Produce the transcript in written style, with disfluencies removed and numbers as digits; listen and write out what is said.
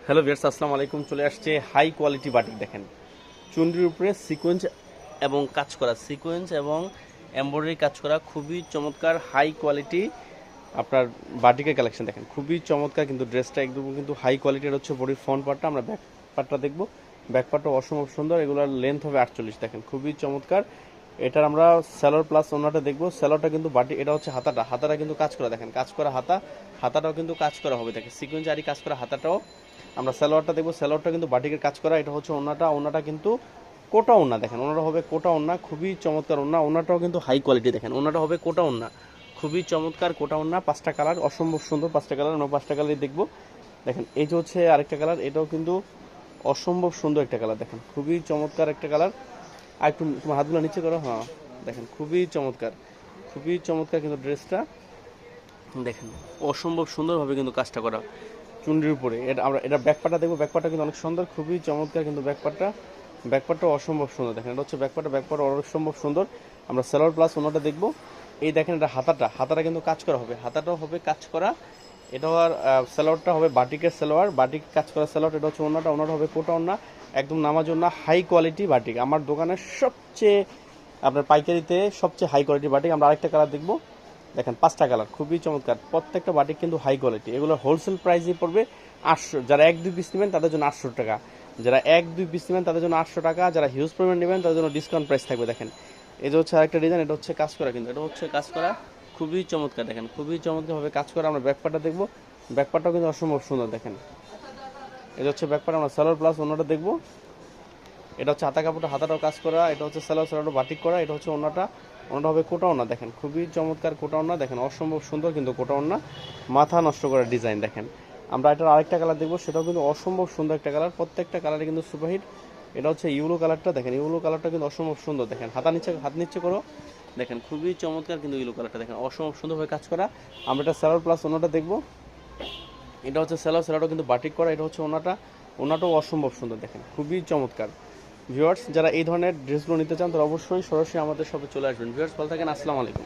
Hello viewers, আসসালামু আলাইকুম। চলে আসছে হাই কোয়ালিটি বাটিক। দেখেন চুনরির উপরে সিকোয়েন্স এবং কাজ করা, সিকোয়েন্স এবং এমব্রয়ডারি কাজ করা, খুবই চমৎকার হাই কোয়ালিটি আপনার বাটিকের কালেকশন। দেখেন খুবই চমৎকার, কিন্তু ড্রেসটা একদম কিন্তু হাই কোয়ালিটির হচ্ছে। বডির ফ্রন্ট পার্টটা, আমরা ব্যাক পার্টটা দেখবো। ব্যাক পার্টটা অসম্ভব সুন্দর, এগুলোর লেন্থ হবে 48। দেখেন খুবই চমৎকার। এটার আমরা স্যালোর প্লাস ওনাটা দেখবো। স্যালোরটা কিন্তু বাটি, এটা হচ্ছে হাতাটা কিন্তু কাজ করা। দেখেন কাজ করা হাতাটাও কিন্তু কাজ করা হবে। দেখেন সিকোয়েন্স আরই কাজ করা হাতাটাও। আমরা সালোয়ারটা দেখবো, সালোয়ারটা কিন্তু বাটিকের কাজ করা। এটা হচ্ছে ওনাটা কিন্তু কোটা ওনা। দেখেন ওনাটা হবে কোটা ওনা, খুবই চমৎকার ওনা। ওনাটাও কিন্তু হাই কোয়ালিটি। দেখেন ওনাটা হবে কোটা ওনা, খুবই চমৎকার কোটা ওনা। 5টা কালার অসম্ভব সুন্দর, 5টা কালার। আমরা 5টা কালারই দেখবো। দেখেন এই যে হচ্ছে আরেকটা কালার, এটাও কিন্তু অসম্ভব সুন্দর একটা কালার। দেখেন খুবই চমৎকার একটা কালার। আর একটু তোমার হাতগুলো নিচে করো। হ্যাঁ দেখেন খুবই চমৎকার, খুবই চমৎকার কিন্তু ড্রেসটা। দেখেন অসম্ভব সুন্দরভাবে কিন্তু কাজটা করা চুনরির উপরে। এটা ব্যাকপার্টটা দেখবো। ব্যাকপার্টটা কিন্তু অনেক সুন্দর, খুবই চমৎকার কিন্তু ব্যাকপার্টটা অসম্ভব সুন্দর। দেখেন এটা হচ্ছে ব্যাকপার্ট অসম্ভব সুন্দর। আমরা সেলোয়ার প্লাস ওনাটা দেখবো। এই দেখেন এটা হাতাটা কিন্তু কাজ করা হবে, হাতাটাও হবে কাজ করা। এটাও আর সেলোয়ারটা হবে বাটিকের সেলোয়ার, বাটিক কাজ করা সেলোয়ার। এটা হচ্ছে ওনাটা হবে কোটা ওনা, একদম নামাজ ওনা, হাই কোয়ালিটি বাটিক। আমার দোকানের সবচেয়ে আপনার পাইকারিতে সবচেয়ে হাই কোয়ালিটি বাটিক। আমরা আরেকটা কালার দেখবো। দেখেন 5টা কালার, খুবই চমৎকার। প্রত্যেকটা বাটিক কিন্তু হাই কোয়ালিটি। এগুলো হোলসেল প্রাইসে পড়বে 800। যারা 1-2 পিস নেবেন তাদের জন্য 800 টাকা, যারা 1-2 পিস নেবেন তাদের জন্য 800 টাকা, যারা হিউজ পরিমাণ নেবেন তাদের জন্য ডিসকাউন্ট প্রাইস থাকবে। দেখেন এই যে হচ্ছে আরেকটা ডিজাইন, এটা হচ্ছে কাজ করা, কিন্তু এটা হচ্ছে কাজ করা, খুবই চমৎকার। দেখেন খুবই চমৎকারভাবে কাজ করা। আমরা ব্যাকপার্টটা দেখবো। ব্যাকপার্টটাও কিন্তু অসম্ভব সুন্দর। দেখেন এটা হচ্ছে ব্যাকপার্ট। আমরা সালোয়ার প্লাস ওনাটা দেখবো। এটা হচ্ছে হাতাটাও কাজ করা। এটা হচ্ছে সালোয়ারটা বাটিক করা। এটা হচ্ছে ওনাটা হবে কোটা ওনা। দেখেন খুবই চমৎকার কোটা ওনা। দেখেন অসম্ভব সুন্দর কিন্তু কোটা ওনা, মাথা নষ্ট করার ডিজাইন। দেখেন আমরা এটার আরেকটা কালার দেখবো, সেটাও কিন্তু অসম্ভব সুন্দর একটা কালার। প্রত্যেকটা কালারে কিন্তু সুপারহিট। এটা হচ্ছে ইউলো কালারটা। দেখেন ইউলো কালারটা কিন্তু অসম্ভব সুন্দর। দেখেন হাত নিচে করো। দেখেন খুবই চমৎকার কিন্তু ইউলো কালারটা। দেখেন অসম্ভব সুন্দরভাবে কাজ করা। আমরা এটা সালোয়ার প্লাস ওনাটা দেখবো। এটা হচ্ছে সালোয়ারটা কিন্তু বাটিক করা। এটা হচ্ছে ওনাটাও অসম্ভব সুন্দর। দেখেন খুবই চমৎকার। ভিউয়ার্স, যারা এই ধরনের ড্রেসগুলো নিতে চান তারা অবশ্যই সরাসরি আমাদের শপে চলে আসবেন। ভিউয়ার্স ভালো থাকেন, আসসালামু আলাইকুম।